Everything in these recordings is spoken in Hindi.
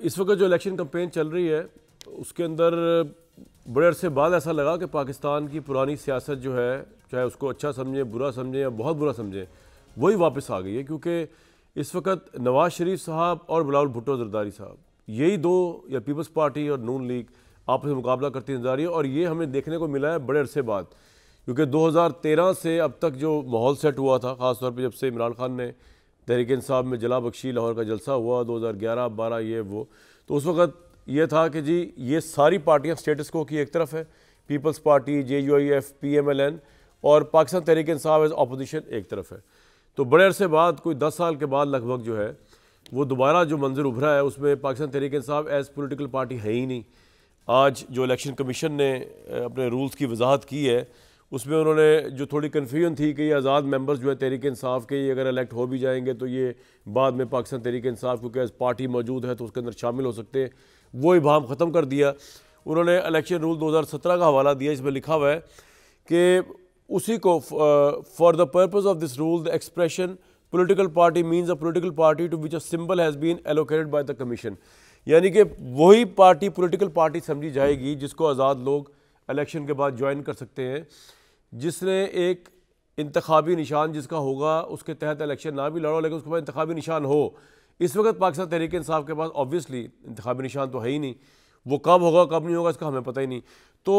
इस वक्त जो इलेक्शन कैंपेन चल रही है उसके अंदर बड़े अरसे बाद ऐसा लगा कि पाकिस्तान की पुरानी सियासत जो है, चाहे उसको अच्छा समझें, बुरा समझें या बहुत बुरा समझें, वही वापस आ गई है। क्योंकि इस वक्त नवाज़ शरीफ साहब और बिलावल भुट्टो जरदारी साहब, यही दो, या पीपल्स पार्टी और नून लीग, आपस में मुकाबला करती नजर आ रही है। और ये हमें देखने को मिला है बड़े अरसे बाद, क्योंकि 2013 से अब तक जो माहौल सेट हुआ था, ख़ासतौर पर जब से इमरान खान ने तहरीक इंसाफ में जला बख्शी, लाहौर का जलसा हुआ 2011-12, ये वो, तो उस वक्त ये था कि जी ये सारी पार्टियां स्टेटस को की एक तरफ है, पीपल्स पार्टी, JUIF, PMLN और पाकिस्तान तहरीक इंसाफ एज अपोजिशन एक तरफ है। तो बड़े अरसे बाद, कोई 10 साल के बाद लगभग जो है वो दोबारा जो मंजर उभरा है, उसमें Pakistan Tehreek Insaf as political party है ही नहीं। आज जो इलेक्शन कमीशन ने अपने रूल्स की वजाहत की है, उसमें उन्होंने जो थोड़ी कन्फ्यूजन थी कि ये आज़ाद मेंबर्स जो है तहरीक इंसाफ के, ये अगर इलेक्ट हो भी जाएंगे तो ये बाद में पाकिस्तान तहरीक इंसाफ क्योंकि एज पार्टी मौजूद है तो उसके अंदर शामिल हो सकते हैं, वो इबाम ख़त्म कर दिया। उन्होंने इलेक्शन रूल 2017 का हवाला दिया, इसमें लिखा हुआ है कि उसी को for the purpose of this rule the expression political party means a political party to which a symbol has been allocated by the commission, यानी कि वही पार्टी पोलिटिकल पार्टी समझी जाएगी जिसको आज़ाद लोग इलेक्शन के बाद ज्वाइन कर सकते हैं, जिसने एक इंतखाबी निशान जिसका होगा उसके तहत इलेक्शन ना भी लड़ो लेकिन उसके पास इंतखाबी निशान हो। इस वक्त पाकिस्तान तहरीक इंसाफ के पास ऑब्वियसली इंतखाबी निशान तो है ही नहीं, वो कब होगा कब नहीं होगा इसका हमें पता ही नहीं। तो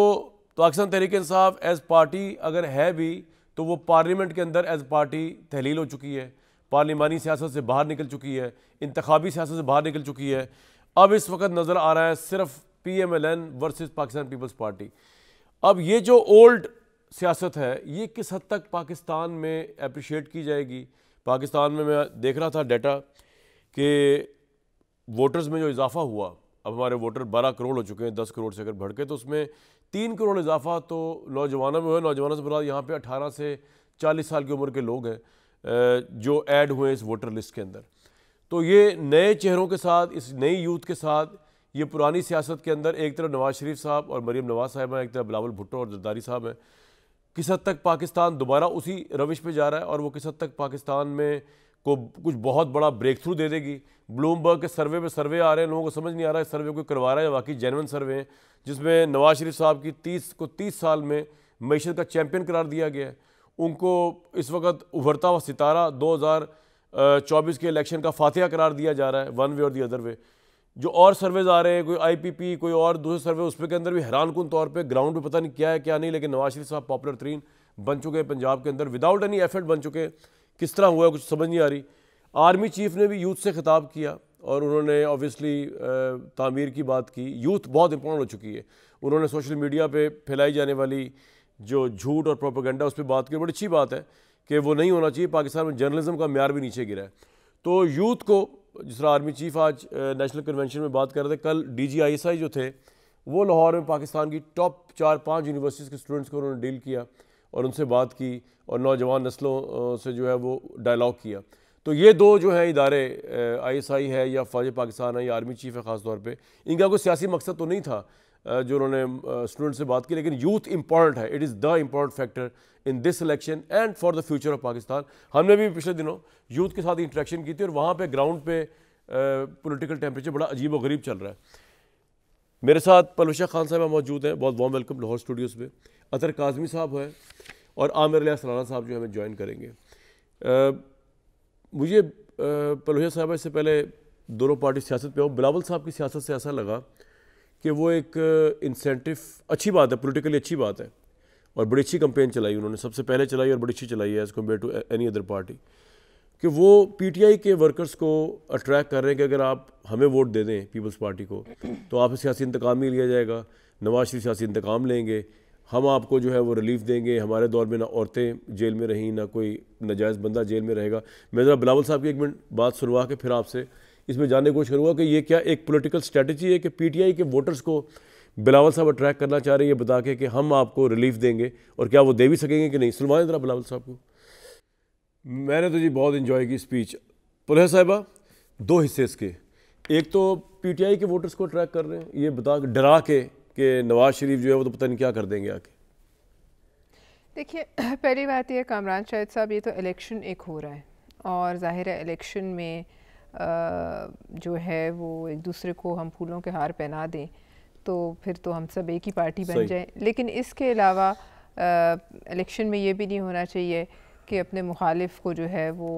पाकिस्तान तहरीक इंसाफ एज़ पार्टी अगर है भी तो वो पार्लियामेंट के अंदर एज़ पार्टी तहलील हो चुकी है, पार्लिमानी सियासत से बाहर निकल चुकी है, इंतखाबी सियासत से बाहर निकल चुकी है। अब इस वक्त नज़र आ रहा है सिर्फ PMLN versus Pakistan Peoples Party. अब ये जो ओल्ड सियासत है ये किस हद तक पाकिस्तान में अप्रिशिएट की जाएगी। पाकिस्तान में मैं देख रहा था डाटा कि वोटर्स में जो इजाफा हुआ, अब हमारे वोटर 12 करोड़ हो चुके हैं 10 करोड़ से अगर बढ़ के, तो उसमें 3 करोड़ इजाफा तो नौजवानों में हुआ। नौजवानों से बड़ा यहाँ पे 18 से 40 साल की उम्र के लोग हैं जो ऐड हुए इस वोटर लिस्ट के अंदर। तो ये नए चेहरों के साथ, इस नई यूथ के साथ, ये पुरानी सियासत के अंदर एक तरफ नवाज़ शरीफ साहब और मरीम नवाज़ साहब हैं, एक तरफ बिलावल भुट्टो और जरदारी साहब हैं, किस हद तक पाकिस्तान दोबारा उसी रविश पे जा रहा है और वो किस हद तक पाकिस्तान में को कुछ बहुत बड़ा ब्रेक थ्रू दे देगी। ब्लूमबर्ग के सर्वे पे सर्वे आ रहे हैं, लोगों को समझ नहीं आ रहा है सर्वे कोई करवा रहा है या वाकई जेन्युइन सर्वे हैं, जिसमें नवाज़ शरीफ साहब की 30 साल में मईशत का चैम्पियन करार दिया गया है। उनको इस वक्त उभरता हुआ सितारा 2024 के इलेक्शन का फातिहा करार दिया जा रहा है, वन वे और दी अदर वे। जो और सर्वेज आ रहे हैं, कोई IPP, कोई और दूसरे सर्वे, उसमें के अंदर भी हैरानकुन तौर पे ग्राउंड पे पता नहीं क्या है क्या नहीं, लेकिन नवाज शरीफ साहब पॉपुलर तरीन बन चुके हैं पंजाब के अंदर, विदाउट एनी एफर्ट बन चुके हैं। किस तरह हुआ है कुछ समझ नहीं आ रही। आर्मी चीफ ने भी यूथ से खिताब किया और उन्होंने ऑब्वियसली तामीर की बात की। यूथ बहुत इंपॉर्टेंट हो चुकी है। उन्होंने सोशल मीडिया पर फैलाई जाने वाली जो झूठ और प्रोपेगेंडा उस पर बात की। बड़ी अच्छी बात है कि वो नहीं होना चाहिए। पाकिस्तान में जर्नलिज्म का म्यार भी नीचे गिरा है। तो यूथ को, जिस तरह आर्मी चीफ आज नेशनल कन्वेंशन में बात कर रहे थे, कल DG ISI जो थे वो लाहौर में पाकिस्तान की टॉप 4-5 यूनिवर्सिटीज़ के स्टूडेंट्स को उन्होंने डील किया और उनसे बात की और नौजवान नस्लों से जो है वो डायलॉग किया। तो ये दो जो हैं इदारे, ISI है या फौज पाकिस्तान है या आर्मी चीफ है ख़ास तौर पे, इनका कोई सियासी मकसद तो नहीं था जो उन्होंने स्टूडेंट से बात की, लेकिन यूथ इंपॉर्टेंट है। It is the important factor in this election and for the future of Pakistan. हमने भी पिछले दिनों यूथ के साथ इंटरेक्शन की थी और वहाँ पे ग्राउंड पे पॉलिटिकल टेम्परेचर बड़ा अजीब व गरीब चल रहा है। मेरे साथ परवेश खान साहब मौजूद हैं, बहुत वार्म वेलकम लाहौर स्टूडियोज़ में। अतर काज़मी साहब हैं और आमिर अली सलाना साहब जो हमें ज्वाइन करेंगे। मुझे परवेश साहब इससे पहले दोनों पार्टी सियासत पे हो, बिलावल साहब की सियासत से ऐसा लगा कि वो एक इंसेंटिव, अच्छी बात है, पॉलिटिकली अच्छी बात है और बड़ी अच्छी कैंपेन चलाई उन्होंने, सबसे पहले चलाई और बड़ी अच्छी चलाई है as compare to any other party, कि वो PTI के वर्कर्स को अट्रैक्ट कर रहे हैं कि अगर आप हमें वोट दे दें पीपल्स पार्टी को तो आपसे सियासी इंतकाम ही लिया जाएगा, नवाज शरीफ सियासी इंतकाम लेंगे, हम आपको जो है वो रिलीफ देंगे, हमारे दौर में ना औरतें जेल में रहीं ना कोई नाजायज़ बंदा जेल में रहेगा। मैं ज़रा बिलावल साहब की एक मिनट बात सुनवा के फिर आपसे इसमें जानने की कोशिश करूँगा कि ये क्या एक पॉलिटिकल स्ट्रेटजी है कि PTI के वोटर्स को बिलावल साहब अट्रैक्ट करना चाह रहे हैं ये बता के कि हम आपको रिलीफ देंगे, और क्या वो दे भी सकेंगे कि नहीं? सुनवाएं ज़रा बिलावल साहब को। मैंने तो जी बहुत इन्जॉय की स्पीच। पुलिया साहिबा, दो हिस्से इसके, एक तो PTI के वोटर्स को अट्रैक्ट कर रहे हैं ये बता के, डरा के कि नवाज शरीफ जो है वो तो पता नहीं क्या कर देंगे आके। देखिए, पहली बात यह कामरान शाहिद साहब, ये तो इलेक्शन एक हो रहा है और ज़ाहिर है इलेक्शन में जो है वो एक दूसरे को हम फूलों के हार पहना दें तो फिर तो हम सब एक ही पार्टी बन जाएं। लेकिन इसके अलावा इलेक्शन में ये भी नहीं होना चाहिए कि अपने मुखालिफ को जो है वो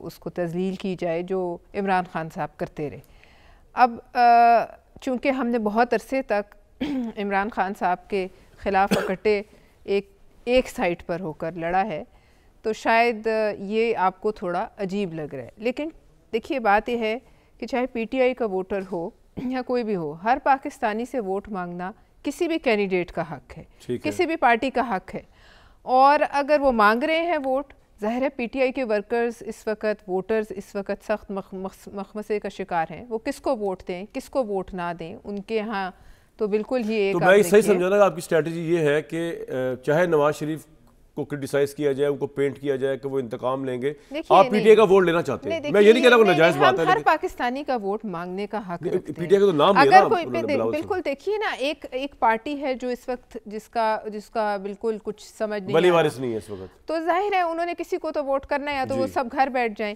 उसको तज़लील की जाए, जो इमरान खान साहब करते रहे। अब चूँकि हमने बहुत अरसे तक इमरान खान साहब के ख़िलाफ़ इकट्ठे एक साइड पर होकर लड़ा है, तो शायद ये आपको थोड़ा अजीब लग रहा है। लेकिन देखिए, बात यह है कि चाहे पीटीआई का वोटर हो या कोई भी हो, हर पाकिस्तानी से वोट मांगना किसी भी कैंडिडेट का हक है, किसी भी पार्टी का हक है। और अगर वो मांग रहे हैं वोट, ज़ाहिर है पीटीआई के वर्कर्स इस वक्त, वोटर्स इस वक्त सख्त मखमसे का शिकार हैं। वो किसको वोट दें, किसको वोट ना दें, उनके यहाँ तो बिल्कुल ही एक। तो मैं सही समझा ना, आपकी स्ट्रेटजी ये है कि चाहे नवाज शरीफ को क्रिटिसाइज किया जाए, उनको पेंट किया जाए कि वो इंतकाम लेंगे, आप पीटीआई का वोट लेना चाहते हैं। मैं ये नहीं कह रहा कोई नाजायज बात है, हर पाकिस्तानी का वोट मांगने का हक रखते हैं। पीटीआई का तो नाम अगर कोई बिल्कुल देखिए ना, एक पार्टी है जो इस वक्त जिसका बिल्कुल कुछ समझ नहीं, भली वारिस नहीं है इस वक्त, तो जाहिर है उन्होंने किसी को तो वोट करना है, या तो वो सब घर बैठ जाएं।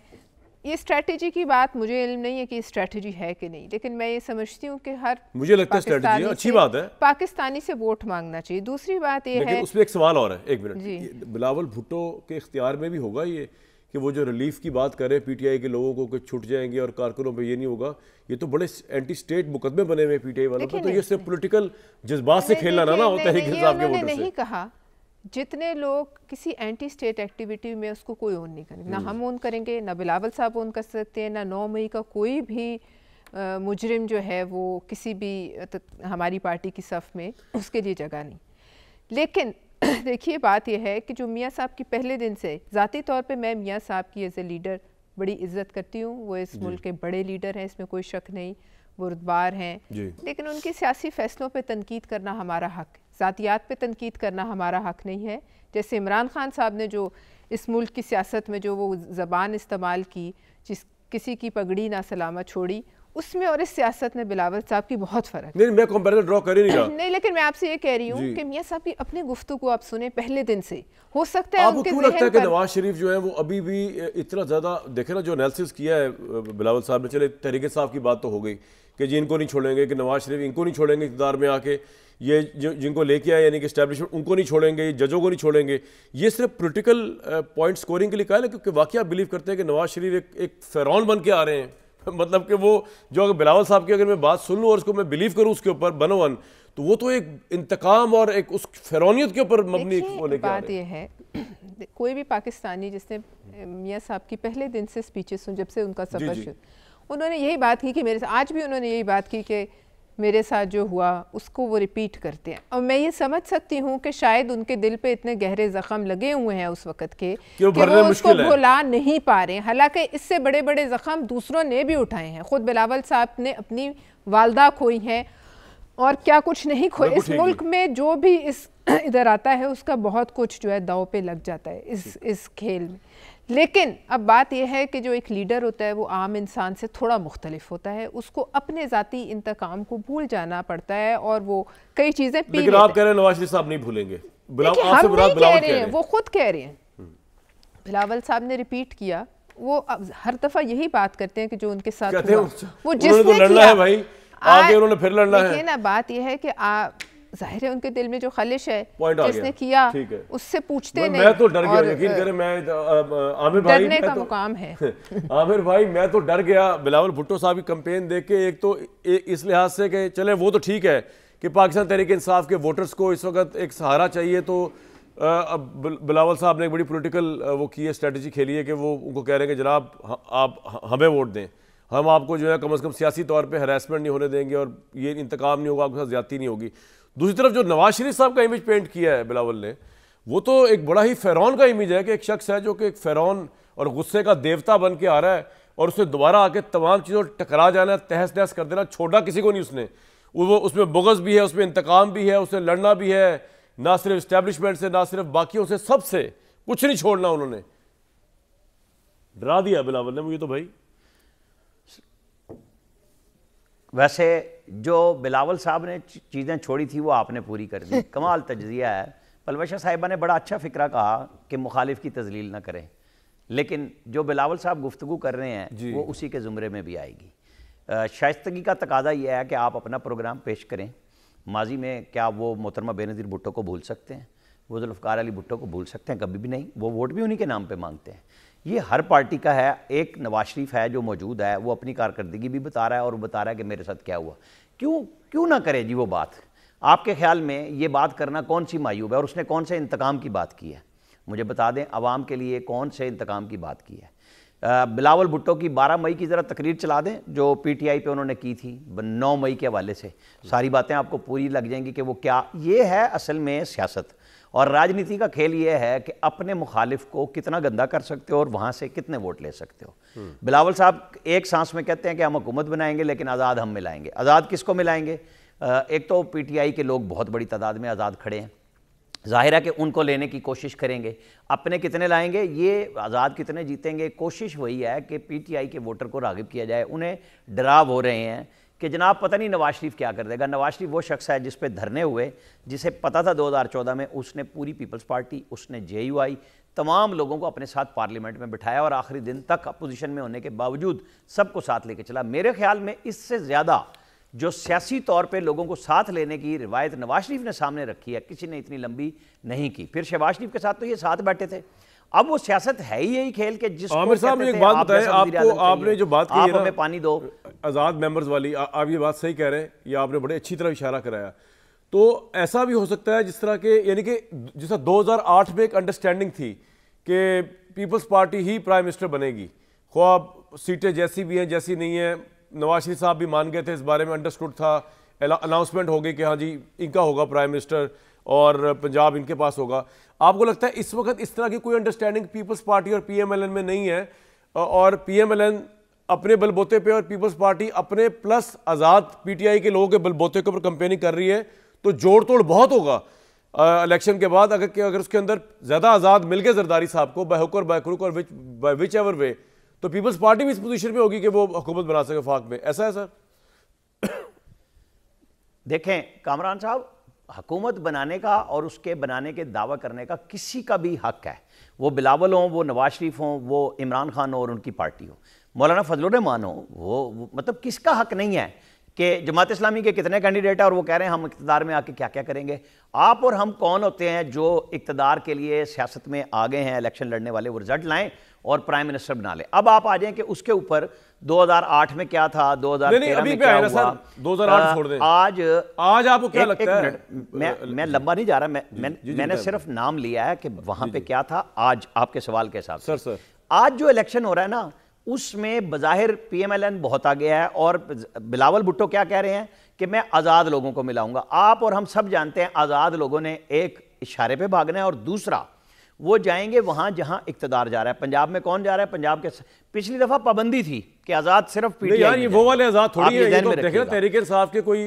ये स्ट्रैटेजी की बात मुझे इल्म नहीं है कि स्ट्रैटेजी है कि नहीं, लेकिन मैं ये समझती हूँ कि हर, मुझे लगता है स्ट्रैटेजी है, अच्छी बात है, पाकिस्तानी से वोट मांगना चाहिए। दूसरी बात ये है, उसमें एक सवाल और है, एक मिनट, बिलावल भुट्टो के इख्तियार में भी होगा ये कि वो जो रिलीफ की बात करे पीटीआई के लोगों को कि छूट जाएंगे और कारकुनों पे ये नहीं होगा, ये तो बड़े एंटी स्टेट मुकदमे बने हुए पीटीआई वालों पे, तो ये सिर्फ पॉलिटिकल जज्बात से खेलना ना हो तहरीक इंसाफ के वोटर से। नहीं कहा, जितने लोग किसी एंटी स्टेट एक्टिविटी में, उसको कोई ओन नहीं करेंगे, ना हम ओन करेंगे, ना बिलावल साहब ओन कर सकते हैं, ना 9 मई का कोई भी मुजरिम जो है वो किसी भी हमारी पार्टी की सफ़ में, उसके लिए जगह नहीं। लेकिन देखिए, बात यह है कि जो मियाँ साहब की पहले दिन से, ज़ाती तौर पे मैं मियाँ साहब की एज ए लीडर बड़ी इज़्ज़त करती हूँ, वो इस मुल्क के बड़े लीडर हैं, इसमें कोई शक नहीं, बुर्दबार हैं, लेकिन उनके सियासी फ़ैसलों पे तनकीद करना हमारा हक है, ज़ातियात पे तनकीद करना हमारा हक नहीं है। जैसे इमरान खान साहब ने जो इस मुल्क की सियासत में जो वो ज़बान इस्तेमाल की, किसी की पगड़ी ना सलामत छोड़ी, उसमें और इस सियासत में बिलावल साहब की बहुत फ़र्क है। नहीं, मैं कंपैरिजन ड्रॉ कर ही नहीं रहा। नहीं, लेकिन मैं आपसे ये कह रही हूँ कि मियाँ साहब की अपनी गुफ्तगू आप सुने पहले दिन से, हो सकता है आपको क्यों लगता है कि नवाज शरीफ जो है वो अभी भी इतना ज़्यादा, देखे ना जो एनालिसिस किया है बिलावल साहब ने, चले तहरीक साहब की बात तो हो गई कि जी इनको नहीं छोड़ेंगे, कि नवाज शरीफ इनको नहीं छोड़ेंगे इक़्तिदार में आके, ये जिनको लेके आए यानी कि एस्टैब्लिशमेंट, उनको नहीं छोड़ेंगे, जजों को नहीं छोड़ेंगे, ये सिर्फ पॉलिटिकल पॉइंट स्कोरिंग के लिए कहा है, क्योंकि वाकई आप बिलीव करते हैं कि नवाज शरीफ एक फ़िरौन बन के आ रहे हैं। मतलब कि वो जो, अगर बिलावल साहब की अगर मैं बात सुन लूँ और उसको मैं बिलीव करूँ उसके ऊपर बनोवन, तो वो तो एक इंतकाम और एक उस फ़िरौनियत के ऊपर मबनी होने की बात ये है। कोई भी पाकिस्तानी जिसने मियाँ साहब की पहले दिन से स्पीचेस सुन, जब से उनका सफ़र शुरू, उन्होंने यही बात की कि मेरे साथ, आज भी उन्होंने यही बात की कि मेरे साथ जो हुआ उसको वो रिपीट करते हैं। और मैं ये समझ सकती हूँ कि शायद उनके दिल पे इतने गहरे ज़ख्म लगे हुए हैं उस वक़्त के कि वो उसको भुला नहीं पा रहे हैं। हालांकि इससे बड़े बड़े ज़ख्म दूसरों ने भी उठाए हैं, ख़ुद बिलावल साहब ने अपनी वालदा खोई हैं और क्या कुछ नहीं खोई। इस मुल्क में जो भी इस इधर आता है उसका बहुत कुछ जो है दाव पे लग जाता है इस खेल में। लेकिन अब बात यह है कि जो एक लीडर होता है वो आम इंसान से थोड़ा मुख्तलिफ होता है, उसको अपने ज़ाती इंतकाम को भूल जाना पड़ता है और वो कई चीज़ें पी लेते हैं। आप कह रहे हैं नवाज शरीफ साहब नहीं भूलेंगे, हम नहीं कह रहे हैं, वो खुद कह रहे हैं। बिलावल साहब ने रिपीट किया, वो हर दफ़ा यही बात करते हैं कि जो उनके साथ हुआ, वो जिसने लड़ना है भाई, आगे उन्होंने फिर लड़ना है। ना बात यह है कि जाहिर है उनके दिल में जो खलिश है जिसने किया उससे पूछते नहीं। मैं तो डर गया, यकीन करें, मैं आमिर भाई, डरने का मुकाम है आमिर भाई, मैं तो डर गया बिलावल भुट्टो साहब की कैंपेन देख के। एक तो इस लिहाज से कि चले वो तो ठीक है कि पाकिस्तान तहरीक इंसाफ के वोटर्स को इस वक्त एक सहारा चाहिए, तो अब बिलावल साहब ने एक बड़ी पॉलिटिकल वो की है, स्ट्रेटजी खेली है कि वो उनको कह रहे हैं कि जनाब आप हमें वोट दें, हम आपको जो है कम से कम सियासी तौर पे हरासमेंट नहीं होने देंगे और ये इंतकाम नहीं होगा, आपके साथ ज्यादती नहीं होगी। दूसरी तरफ जो नवाज शरीफ साहब का इमेज पेंट किया है बिलावल ने, वो तो एक बड़ा ही फ़िरौन का इमेज है कि एक शख्स है जो कि एक फ़िरौन और गुस्से का देवता बन के आ रहा है और उसे दोबारा आके तमाम चीज़ों टकरा जाना, तहस नहस कर देना, छोड़ा किसी को नहीं उसने। वो उसमें बुग़्ज़ भी है, उसमें इंतकाम भी है, उसे लड़ना भी है, ना सिर्फ इस्टेब्लिशमेंट से, ना सिर्फ बाकियों से, सबसे कुछ नहीं छोड़ना। उन्होंने डरा दिया बिलावल ने मुझे तो भाई। वैसे जो बिलावल साहब ने चीज़ें छोड़ी थी वो आपने पूरी कर दी, कमाल तजज़िया है। पलवशा साहिबा ने बड़ा अच्छा फ़िक्रा कहा कि मुखालिफ की तजलील ना करें, लेकिन जो बिलावल साहब गुफ्तगू कर रहे हैं वो उसी के ज़ुमरे में भी आएगी। शाइस्तगी का तकादा यह है कि आप अपना प्रोग्राम पेश करें। माजी में क्या वो मोहतरमा बेनज़ीर भुट्टो को भूल सकते हैं? वो जुल्फ़िकार अली भुट्टो को भूल सकते हैं? कभी भी नहीं। वो वोट भी उन्हीं के नाम पे मांगते हैं। ये हर पार्टी का है। एक नवाज शरीफ है जो मौजूद है, वो अपनी कारकर्दगी भी बता रहा है और वो बता रहा है कि मेरे साथ क्या हुआ। क्यों ना करे जी वो बात। आपके ख्याल में ये बात करना कौन सी मायूब है? और उसने कौन से इंतकाम की बात की है? मुझे बता दें, अवाम के लिए कौन से इंतकाम की बात की है? बिलावल भुट्टो की 12 मई की ज़रा तकरीर चला दें जो PTI पे उन्होंने की थी 9 मई के हवाले से। सारी बातें आपको पूरी लग जाएंगी कि वो क्या। ये है असल में सियासत और राजनीति का खेल ये है कि अपने मुखालिफ को कितना गंदा कर सकते हो और वहाँ से कितने वोट ले सकते हो। बिलावल साहब एक सांस में कहते हैं कि हम हुकूमत बनाएंगे लेकिन आज़ाद हम मिलाएंगे। आज़ाद किसको मिलाएंगे? एक तो PTI के लोग बहुत बड़ी तादाद में आज़ाद खड़े हैं, जाहिर है कि उनको लेने की कोशिश करेंगे। अपने कितने लाएंगे, ये आज़ाद कितने जीतेंगे, कोशिश वही है कि PTI के वोटर को राग़िब किया जाए। उन्हें डराव हो रहे हैं कि जनाब पता नहीं नवाज शरीफ क्या कर देगा। नवाज शरीफ वो शख्स है जिस पे धरने हुए, जिसे पता था 2014 में उसने पूरी पीपल्स पार्टी, उसने JUI, तमाम लोगों को अपने साथ पार्लियामेंट में बिठाया और आखिरी दिन तक अपोजिशन में होने के बावजूद सबको साथ लेके चला। मेरे ख्याल में इससे ज़्यादा जो सियासी तौर पे लोगों को साथ लेने की रिवायत नवाज शरीफ ने सामने रखी है, किसी ने इतनी लंबी नहीं की। फिर शहबाज शरीफ के साथ तो ये साथ बैठे थे। अब वो सियासत है ही यही खेल के जिसको आमिर साहब ने एक बात बताएं, आपको आपने जो बात की आप है हमें पानी दो, आज़ाद मेंबर्स वाली, आप ये बात सही कह रहे हैं, ये आपने बड़े अच्छी तरह इशारा कराया। तो ऐसा भी हो सकता है जिस तरह के, यानी कि जैसा 2008 में एक अंडरस्टैंडिंग थी कि पीपल्स पार्टी ही प्राइम मिनिस्टर बनेगी, ख्वाब सीटें जैसी भी हैं जैसी नहीं है। नवाज शरीफ साहब भी मान गए थे इस बारे में, अंडरस्टूड था, अनाउंसमेंट हो गई कि हाँ जी इनका होगा प्राइम मिनिस्टर और पंजाब इनके पास होगा। आपको लगता है इस वक्त इस तरह की कोई अंडरस्टैंडिंग पीपल्स पार्टी और PMLN में नहीं है और PMLN अपने बलबोते पे और पीपल्स पार्टी अपने प्लस आज़ाद PTI के लोगों के बलबोते के ऊपर कंपेनिंग कर रही है? तो जोड़ तोड़ बहुत होगा इलेक्शन के बाद अगर उसके अंदर ज़्यादा आज़ाद मिल गए जरदारी साहब को बाय हुक और बाय क्रुक और विच एवर वे, तो पीपल्स पार्टी भी इस पोजीशन में होगी कि वो हुकूमत बना सके वफाक में। ऐसा है सर? देखें कामरान साहब, हुकूमत बनाने का और उसके बनाने के दावा करने का किसी का भी हक है। वो बिलावल हों, वो नवाज शरीफ हों, वो इमरान खान हो और उनकी पार्टी हो, मौलाना फजलुर रहमान हो, वो मतलब किसका हक नहीं है कि जमात इस्लामी के कितने कैंडिडेट हैं और वो कह रहे हैं हम इक़्तिदार में आके क्या क्या करेंगे। आप और हम कौन होते हैं जो इक़्तिदार के लिए सियासत में आ गए हैं, इलेक्शन लड़ने वाले, वो रिजल्ट लाएं और प्राइम मिनिस्टर बना लें। अब आप आ जाएं कि उसके ऊपर 2008 में क्या था, 2013 में क्या हुआ। सर 2008 छोड़ दें, आज आपको क्या लगता है? मैं लंबा नहीं जा रहा, मैंने सिर्फ नाम लिया है कि वहां पे क्या था। आज आपके सवाल के हिसाब से सर आज जो इलेक्शन हो रहा है ना, उसमें बज़ाहिर PMLN बहुत आ गया है और बिलावल भुट्टो क्या कह रहे हैं कि मैं आज़ाद लोगों को मिलाऊंगा। आप और हम सब जानते हैं आज़ाद लोगों ने एक इशारे पे भागना है और दूसरा वो जाएंगे वहां जहां इक्तदार जा रहा है। पंजाब में कौन जा रहा है? पंजाब के पिछली दफा पाबंदी थी कि आज़ाद सिर्फ PTI यार ये वो वाले आज़ाद थोड़ी है, ये तो देखें तहरीक इंसाफ के कोई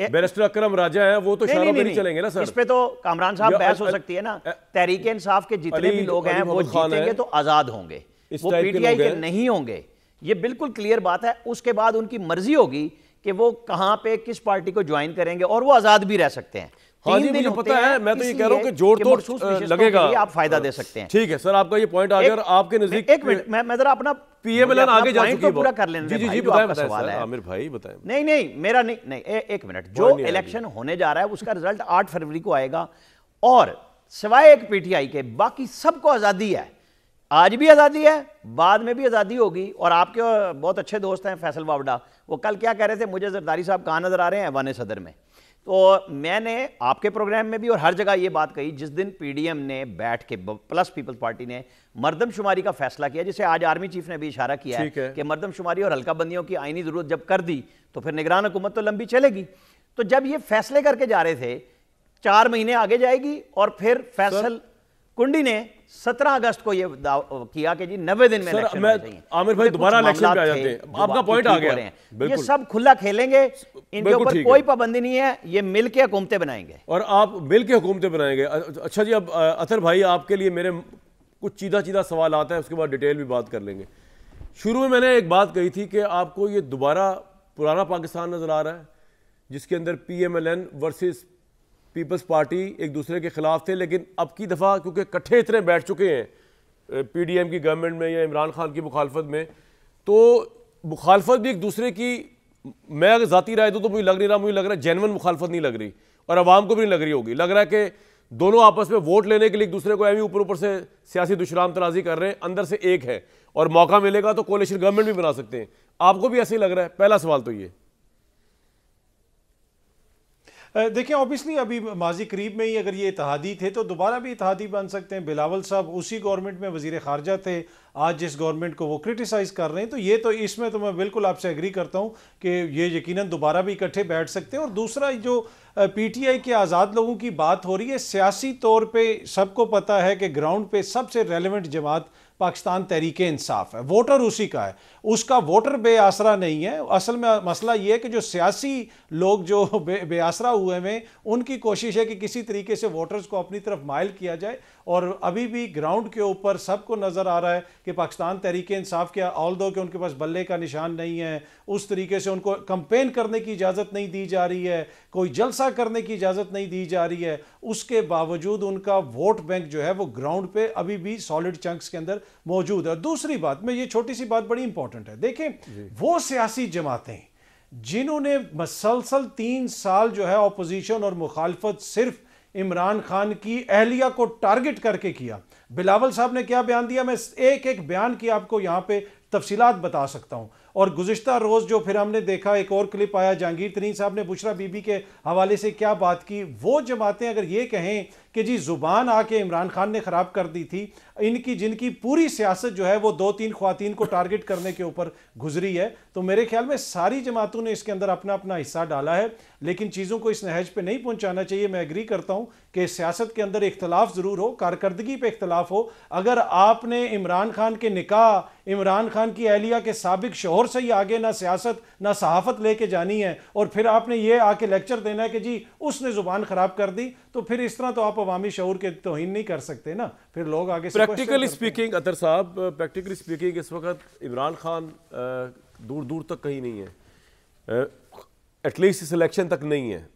बैरिस्टर अकरम राजा है, वो तो इशारों पे नहीं चलेंगे ना सर। इस पे तो कामरान साहब बहस हो सकती है ना। तहरीक इंसाफ के जितने भी लोग हैं वो जीतेंगे तो आज़ाद होंगे, वो PTI के नहीं होंगे। ये बिल्कुल क्लियर बात है। उसके बाद उनकी मर्जी होगी कि वो कहां पे किस पार्टी को ज्वाइन करेंगे और वो आज़ाद भी रह सकते हैं। हाँ जी, मुझे पता है, मैं तो ये कह रहा हूँ कि जोड़ तोड़ लगेगा, आप फायदा दे सकते हैं। ठीक है सर, आपका ये पॉइंट आ गया और आपके नजदीक एक मिनट मैं जरा अपना PMLN आगे जा चुकी है, पूरा कर लेने जी बताएं सवाल है आमिर भाई बताएं। नहीं मेरा नहीं एक मिनट, जो इलेक्शन होने जा रहा है उसका रिजल्ट 8 फरवरी को आएगा और सिवाय एक PTI के बाकी सबको आज़ादी है। आज भी आज़ादी है, बाद में भी आज़ादी होगी। और आपके बहुत अच्छे दोस्त हैं फैसल वावडा, वो कल क्या कह रहे थे, मुझे जरदारी साहब कहाँ नजर आ रहे हैं? ऐवान सदर में। तो मैंने आपके प्रोग्राम में भी और हर जगह ये बात कही, जिस दिन PDM ने बैठ के प्लस पीपल्स पार्टी ने मर्दमशुमारी का फैसला किया, जिसे आज आर्मी चीफ ने भी इशारा किया है कि मर्दमशुमारी और हल्का बंदियों की आईनी जरूरत जब कर दी तो फिर निगरान हुकूमत तो लंबी चलेगी। तो जब ये फैसले करके जा रहे थे 4 महीने आगे जाएगी और फिर फैसल कुंडी ने 17 अगस्त को ये किया कि जी 90 दिन में इलेक्शन होने चाहिए। आमिर भाई दोबारा इलेक्शन पे आ जाते हैं, आपका पॉइंट आ गया। ये सब खुला खेलेंगे, इनके ऊपर कोई पाबंदी नहीं है, ये मिलके हुकूमतें बनाएंगे और आप मिलके हुकूमतें बनाएंगे। अच्छा जी, अब अतर भाई आपके लिए मेरे कुछ सीधा सवाल आता है, उसके बाद डिटेल भी बात कर लेंगे। शुरू में मैंने एक बात कही थी कि आपको ये दोबारा पुराना पाकिस्तान नजर आ रहा है जिसके अंदर PMLN वर्सेस पीपल्स पार्टी एक दूसरे के खिलाफ थे, लेकिन अब की दफ़ा क्योंकि इकट्ठे इतने बैठ चुके हैं PDM की गवर्नमेंट में या इमरान खान की मुखालफत में, तो मुखालफत भी एक दूसरे की, मैं अगर ज़ाती राय दूँ तो मुझे लग नहीं रहा, मुझे लग रहा है जेन्युइन मुखालफत नहीं लग रही, और आवाम को भी नहीं लग रही होगी। लग रहा है कि दोनों आपस में वोट लेने के लिए एक दूसरे को ऐवी ऊपर ऊपर से सियासी दुश्मन तराजी कर रहे हैं, अंदर से एक है, और मौका मिलेगा तो कोalition गवर्नमेंट भी बना सकते हैं। आपको भी ऐसे ही लग रहा है? पहला सवाल तो ये। देखिए, ऑब्वियसली अभी माजी करीब में ही अगर ये इत्तेहादी थे तो दोबारा भी इत्तेहादी बन सकते हैं। बिलावल साहब उसी गवर्नमेंट में वजीर खारजा थे, आज जिस गवर्नमेंट को वो क्रिटिसाइज़ कर रहे हैं, तो ये तो इसमें तो मैं बिल्कुल आपसे एग्री करता हूँ कि ये यकीनन दोबारा भी इकट्ठे बैठ सकते हैं। और दूसरा, जो PTI के आज़ाद लोगों की बात हो रही है, सियासी तौर पर सबको पता है कि ग्राउंड पर सबसे रेलिवेंट जमात पाकिस्तान तहरीक इंसाफ है, वोटर उसी का है, उसका वोटर बेआसरा नहीं है। असल में मसला ये है कि जो सियासी लोग जो बेआसरा हुए हैं, उनकी कोशिश है कि किसी तरीके से वोटर्स को अपनी तरफ माइल किया जाए। और अभी भी ग्राउंड के ऊपर सबको नज़र आ रहा है कि पाकिस्तान तहरीक इंसाफ के ऑल्दो कि उनके पास बल्ले का निशान नहीं है, उस तरीके से उनको कंपेन करने की इजाज़त नहीं दी जा रही है, कोई जलसा करने की इजाज़त नहीं दी जा रही है, उसके बावजूद उनका वोट बैंक जो है वो ग्राउंड पे अभी भी सॉलिड चंक्स के अंदर मौजूद है। दूसरी बात, मैं ये छोटी सी बात बड़ी इंपॉर्टेंट है, देखें वो सियासी जमातें जिन्होंने मसलसल 3 साल जो है ऑपोजिशन और मुखालफत सिर्फ इमरान खान की अहलिया को टारगेट करके किया। बिलावल साहब ने क्या बयान दिया, मैं एक एक बयान की आपको यहाँ पे तफसीलात बता सकता हूँ। और गुज़िश्ता रोज़ जो फिर हमने देखा, एक और क्लिप आया, जहांगीर तरीन साहब ने बुशरा बीबी के हवाले से क्या बात की। वो जमातें अगर ये कहें कि जी ज़ुबान आके इमरान खान ने ख़राब कर दी थी, इनकी जिनकी पूरी सियासत जो है वो 2-3 ख्वातीन को टारगेट करने के ऊपर गुजरी है, तो मेरे ख्याल में सारी जमातों ने इसके अंदर अपना अपना हिस्सा डाला है। लेकिन चीज़ों को इस नहज पे नहीं पहुंचाना चाहिए। मैं एग्री करता हूं कि सियासत के अंदर इख्तलाफ ज़रूर हो, कारकर्दगी पे इख्तलाफ हो। अगर आपने इमरान खान के निकाह, इमरान खान की अहलिया के साबिक शोहर से ही आगे ना सियासत ना सहाफ़त लेके जानी है, और फिर आपने ये आके लेक्चर देना है कि जी उसने ज़ुबान ख़राब कर दी, तो फिर इस तरह तो आप अवामी शऊर के तौहीन नहीं कर सकते ना। फिर लोग आगे प्रैक्टिकली स्पीकिंग, अतर साहब, प्रैक्टिकली स्पीकिंग इस वक्त इमरान खान दूर दूर तक कहीं नहीं है, एटलीस्ट इस इलेक्शन तक नहीं है।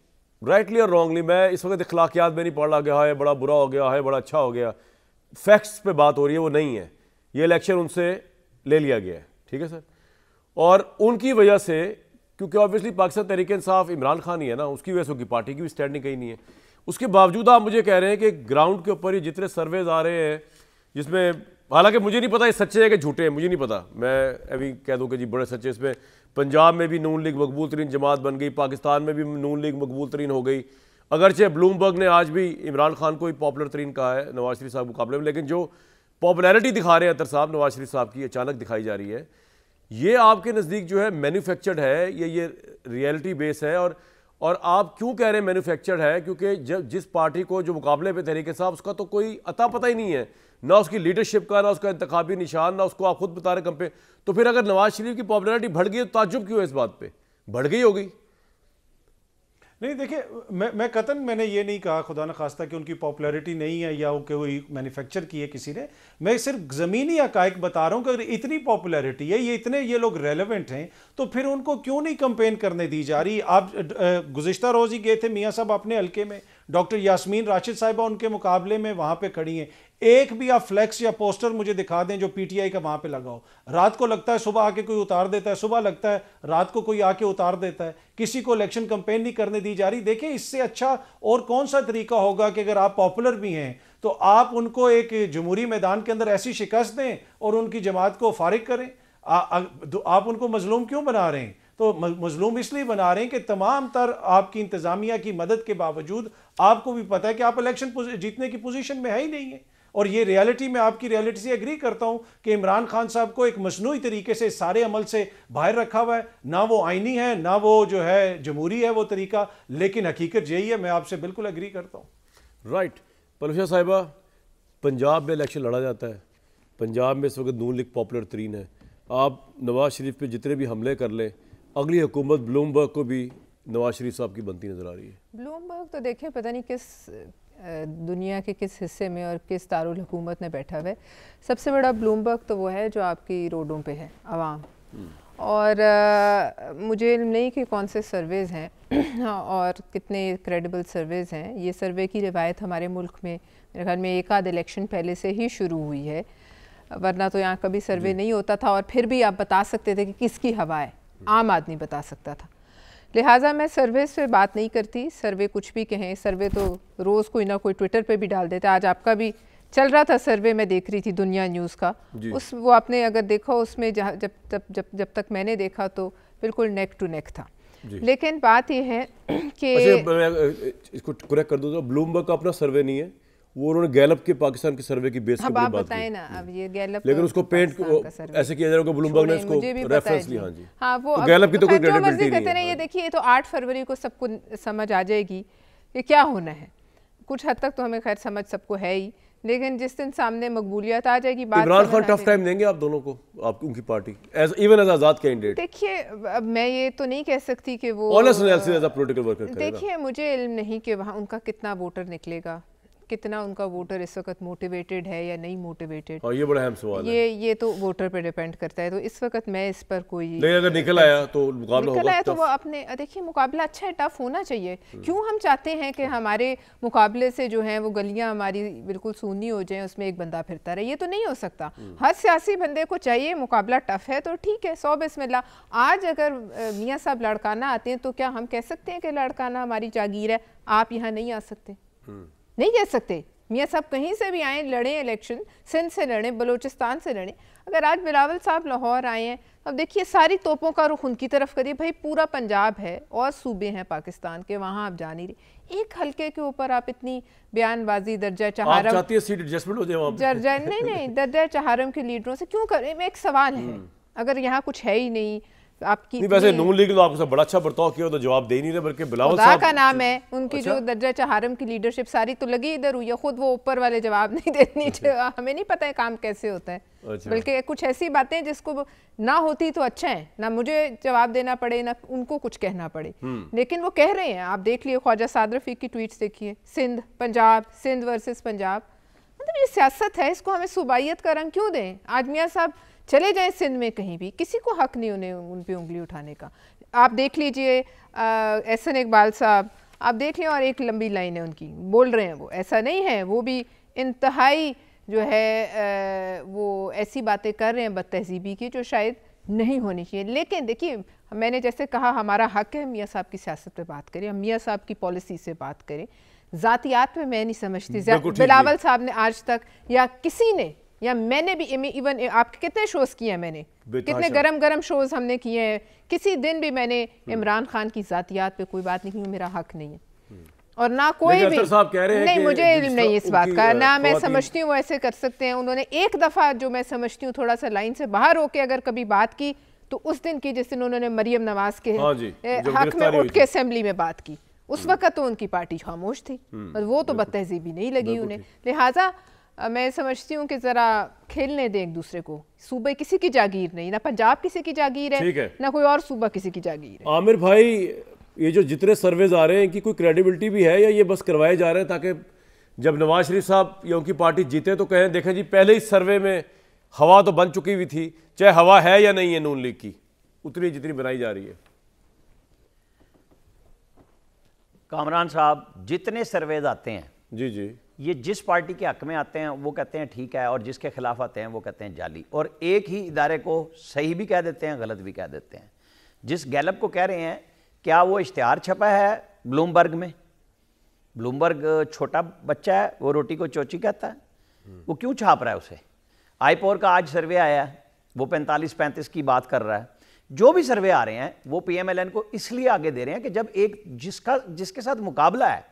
राइटली और रॉन्गली, मैं इस वक्त इखलाकियात में नहीं पढ़ रहा कि हाँ बड़ा बुरा हो गया है, बड़ा अच्छा हो गया। फैक्ट्स पे बात हो रही है, वो नहीं है। ये इलेक्शन उनसे ले लिया गया है, ठीक है सर। और उनकी वजह से, क्योंकि ऑब्वियसली पाकिस्तान तहरीक इंसाफ इमरान खान ही है ना, उसकी वजह से उनकी पार्टी की भी स्टैंडिंग कहीं नहीं है। उसके बावजूद आप मुझे कह रहे हैं कि ग्राउंड के ऊपर ही जितने सर्वेज आ रहे हैं, जिसमें हालांकि मुझे नहीं पता ये सच्चे हैं कि झूठे हैं, मुझे नहीं पता, मैं अभी कह दूं कि जी बड़े सच्चे। इसमें पंजाब में भी नून लीग मकबूल तरीन जमात बन गई, पाकिस्तान में भी नून लीग मकबूल तरीन हो गई। अगरचे ब्लूमबर्ग ने आज भी इमरान खान को ही पॉपुलर तरीन कहा है नवाज शरीफ साहब के मुकाबले में, लेकिन जो पॉपुलैरिटी दिखा रहे हैं अतर साहब नवाज शरीफ साहब की, अचानक दिखाई जा रही है, ये आपके नज़दीक जो है मैन्युफैक्चर्ड है, ये रियलिटी बेस है। और आप क्यों कह रहे हैं मैन्युफैक्चर्ड है? क्योंकि जब जिस पार्टी को जो मुकाबले पे तहरीक इंसाफ, उसका तो कोई अता पता ही नहीं है, ना उसकी लीडरशिप का, ना उसका इंतखाबी निशान, ना उसको आप खुद बता रहे कंपेन। तो फिर अगर नवाज शरीफ की पॉपुलैरिटी बढ़ गई तो ताज्जुब क्यों है इस बात पे? बढ़ गई होगी। नहीं, देखिए, मैं कतन मैंने ये नहीं कहा खुदा न खास्ता कि उनकी पॉपुलैरिटी नहीं है या कोई मैन्युफैक्चर की है किसी ने। मैं सिर्फ ज़मीनी हक़ाइक़ बता रहा हूँ कि अगर इतनी पॉपुलैरिटी है, ये इतने ये लोग रेलेवेंट हैं, तो फिर उनको क्यों नहीं कंपेन करने दी जा रही। आप गुज़िश्ता रोज़ ही गए थे मियाँ साहब अपने हल्के में, डॉक्टर यास्मीन राशिद साहिबा उनके मुकाबले में वहाँ पे खड़ी हैं। एक भी आप फ्लैक्स या पोस्टर मुझे दिखा दें जो PTI का वहाँ पे लगा हो। रात को लगता है सुबह आके कोई उतार देता है, सुबह लगता है रात को कोई आके उतार देता है। किसी को इलेक्शन कंपेन नहीं करने दी जा रही। देखिए, इससे अच्छा और कौन सा तरीका होगा कि अगर आप पॉपुलर भी हैं तो आप उनको एक जमहूरी मैदान के अंदर ऐसी शिकस्त दें और उनकी जमात को फारिग करें। आप उनको मजलूम क्यों बना रहे हैं? तो मजलूम इसलिए बना रहे हैं कि तमाम तर आपकी इंतजामिया की मदद के बावजूद आपको भी पता है कि आप इलेक्शन जीतने की पोजीशन में है ही नहीं है। और ये रियलिटी में आपकी रियलिटी से एग्री करता हूं कि इमरान खान साहब को एक मसनूई तरीके से सारे अमल से बाहर रखा हुआ है। ना वो आईनी है, ना वो जो है जमहूरी है वो तरीका, लेकिन हकीकत यही है। मैं आपसे बिल्कुल एग्री करता हूँ। राइट। परवेश साहिबा, पंजाब में इलेक्शन लड़ा जाता है, पंजाब में इस वक्त नून लीग पॉपुलर तरीन है। आप नवाज शरीफ पे जितने भी हमले कर लें, अगली हुकूमत ब्लूमबर्ग को भी नवाज शरीफ साहब की बनती नजर आ रही है। ब्लूमबर्ग तो देखिए पता नहीं किस दुनिया के किस हिस्से में और किस दारुल हुकूमत में बैठा हुआ है। सबसे बड़ा ब्लूमबर्ग तो वो है जो आपकी रोडों पे है, आवाम। और मुझे इल्म नहीं कि कौन से सर्वेज़ हैं और कितने क्रेडिबल सर्वेज़ हैं। ये सर्वे की रिवायत हमारे मुल्क में मेरे ख्याल में एक आध इलेक्शन पहले से ही शुरू हुई है। वरना तो यहाँ कभी सर्वे नहीं होता था और फिर भी आप बता सकते थे कि किसकी हवा है, आम आदमी बता सकता था। लिहाजा मैं सर्वे से बात नहीं करती, सर्वे कुछ भी कहें, सर्वे तो रोज़ कोई ना कोई ट्विटर पे भी डाल देता है। आज आपका भी चल रहा था सर्वे, मैं देख रही थी दुनिया न्यूज़ का, वो आपने अगर देखा उसमें जब तक मैंने देखा तो बिल्कुल नेक टू नेक था। लेकिन बात यह है कि इसको करेक्ट कर दूँ तो ब्लूमबर्ग का अपना सर्वे नहीं है, वो उन्होंने गैलप के पाकिस्तान के सर्वे की बेस पर बात बताएं ना। अब ये गैलप लेकिन उसको पेंट ऐसे किया जा रहा है कि ब्लूमबर्ग ने इसको रेफरेंस लिया। हाँ जी, हाँ, वो तो गैलप की तो कोई क्रेडिबिलिटी नहीं है। ये देखिए, तो 8 फरवरी को सबको समझ आ जाएगी कि क्या होना है। कुछ हद तक तो हमें खैर समझ सबको है ही, लेकिन जिस दिन सामने मकबूलियत आ जाएगी, बात इमरान खान टफ टाइम देंगे आप दोनों को, आप उनकी पार्टी इवन एज आजाद कैंडिडेट? देखिए, अब मैं ये तो नहीं कह सकती कि वो honest analysis as a political worker करेगा। देखिए, मुझे इल्म नहीं कि वहाँ उनका कितना वोटर निकलेगा, कितना उनका वोटर इस वक्त मोटिवेटेड है या नहीं मोटिवेटेड। और ये बड़ा अहम सवाल है, ये तो वोटर पे डिपेंड करता है। तो इस वक्त मैं इस पर कोई, लेकिन अगर निकल आया तो मुकाबला होगा, तो वो अपने देखिए मुकाबला अच्छा है, टफ होना चाहिए। क्यों हम चाहते हैं कि हमारे मुकाबले से जो है वो गलियां हमारी बिल्कुल सूनी हो जाएं, उसमें एक बंदा फिरता रहे, ये तो नहीं हो सकता। हर सियासी बंदे को चाहिए मुकाबला टफ है तो ठीक है, 100 बिस्मिल्लाह। आज अगर मियाँ साहब लड़काना आते हैं तो क्या हम कह सकते हैं कि लड़काना हमारी जागीर है, आप यहाँ नहीं आ सकते? नहीं कह सकते। मियाँ साहब कहीं से भी आए, लड़ें इलेक्शन, सिंध से लड़ें, बलूचिस्तान से लड़ें। अगर आज बिलावल साहब लाहौर आए हैं, अब देखिए सारी तोपों का रुख उनकी तरफ करिए। भाई पूरा पंजाब है और सूबे हैं पाकिस्तान के, वहाँ आप जा नहीं रहे। एक हल्के के ऊपर आप इतनी बयानबाजी, दर्जा चहारम, आप चाहती है सीट एडजस्टमेंट हो जाए वहाँ पे? नहीं, दर्जा चहारम के लीडरों से क्यों करें? एक सवाल है, अगर यहाँ कुछ है ही नहीं आपकी। नहीं, वैसे नून लीग ने आपको सब बड़ा अच्छा बर्ताव किया, तो जवाब दे नहीं रहे, बल्कि बिलावल साहब का नाम है उनकी जो दर्जा चहारम की लीडरशिप सारी तो लगी इधर हुई है, खुद वो ऊपर वाले जवाब नहीं देनी चाहिए। हमें नहीं पता है काम कैसे होता है, बल्कि कुछ ऐसी बातें जिसको ना होती तो अच्छा है, ना मुझे जवाब देना पड़े ना उनको कुछ कहना पड़े, लेकिन वो कह रहे हैं। आप देख लिए ख्वाजा साद रफीक की ट्वीट्स देखिए, सिंध पंजाब, सिंध वर्सेस पंजाब। मतलब ये सियासत है, इसको हमें सूबाइयत का रंग क्यों दें? आज मियाँ साहब चले जाए सिंध में कहीं भी, किसी को हक नहीं उन्हें उन पे उंगली उठाने का। आप देख लीजिए एहसन इकबाल साहब, आप देख लें, और एक लंबी लाइन है उनकी, बोल रहे हैं वो ऐसा नहीं है, वो भी इंतहाई जो है वो ऐसी बातें कर रहे हैं बदतहजीबी की जो शायद नहीं होनी चाहिए। लेकिन देखिए, मैंने जैसे कहा हमारा हक है मियाँ साहब की सियासत पे बात करें, हम मियाँ साहब की पॉलिसी से बात करें। ज़ातियात में मैं नहीं समझती बिलावल साहब ने आज तक या किसी ने या मैंने भी इवन आपके कितने शोज़ किए हैं, मैंने कितने गरम शोज़ हमने किए हैं, किसी दिन भी मैंने इमरान खान की ज़ातियात पे कोई बात नहीं की, मेरा हक नहीं है। और ना कोई भी नहीं, मुझे इल्म नहीं इस बात का, ना मैं समझती हूँ वो ऐसे कर सकते हैं। उन्होंने एक दफ़ा जो मैं समझती हूँ थोड़ा सा लाइन से बाहर होके अगर कभी बात की तो उस दिन की जिस दिन उन्होंने मरियम नवाज के हक में उठ के असेंबली में बात की, उस वक्त तो उनकी पार्टी खामोश थी और वो तो बदतहजीबी नहीं लगी उन्हें। लिहाजा मैं समझती हूँ कि ज़रा खेलने दें एक दूसरे को। सूबे किसी की जागीर नहीं, ना पंजाब किसी की जागीर है, ना कोई और सूबा किसी की जागीर है। आमिर भाई, ये जो जितने सर्वेज आ रहे हैं, इनकी कोई क्रेडिबिलिटी भी है या ये बस करवाए जा रहे हैं ताकि जब नवाज शरीफ साहब या उनकी पार्टी जीते तो कहें देखें जी पहले ही सर्वे में हवा तो बन चुकी हुई थी, चाहे हवा है या नहीं है नून लीग की, उतनी जितनी बनाई जा रही है? कामरान साहब, जितने सर्वेज आते हैं जी, ये जिस पार्टी के हक में आते हैं वो कहते हैं ठीक है, और जिसके खिलाफ आते हैं वो कहते हैं जाली, और एक ही इदारे को सही भी कह देते हैं, गलत भी कह देते हैं। जिस गैलप को कह रहे हैं, क्या वो इश्तिहार छपा है ब्लूमबर्ग में? ब्लूमबर्ग छोटा बच्चा है, वो रोटी को चोची कहता है, वो क्यों छाप रहा है उसे? आईपोर का आज सर्वे आया है, वो 45-35 की बात कर रहा है। जो भी सर्वे आ रहे हैं वो PMLN को इसलिए आगे दे रहे हैं कि जब एक जिसके साथ मुकाबला है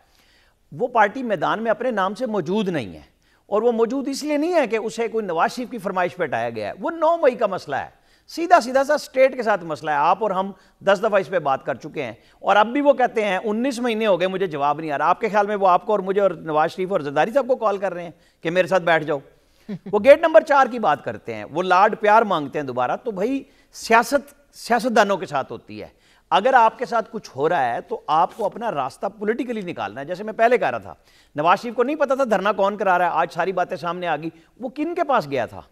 वो पार्टी मैदान में अपने नाम से मौजूद नहीं है, और वो मौजूद इसलिए नहीं है कि उसे कोई नवाज शरीफ की फरमाइश पर हटाया गया है। वो 9 मई का मसला है, सीधा सा स्टेट के साथ मसला है। आप और हम 10 दफ़ा इस पर बात कर चुके हैं, और अब भी वो कहते हैं 19 महीने हो गए मुझे जवाब नहीं आ रहा। आपके ख्याल में वो आपको और मुझे और नवाज शरीफ और जरदारी साहब को कॉल कर रहे हैं कि मेरे साथ बैठ जाओ? वो गेट नंबर 4 की बात करते हैं, वो लाड प्यार मांगते हैं दोबारा। तो भाई सियासतदानों के साथ होती है। अगर आपके साथ कुछ हो रहा है तो आपको अपना रास्ता पॉलिटिकली निकालना है। जैसे मैं पहले कह रहा था, नवाज शरीफ को नहीं पता था धरना कौन करा रहा है, आज सारी बातें सामने आ गई। वो किन के पास गया था?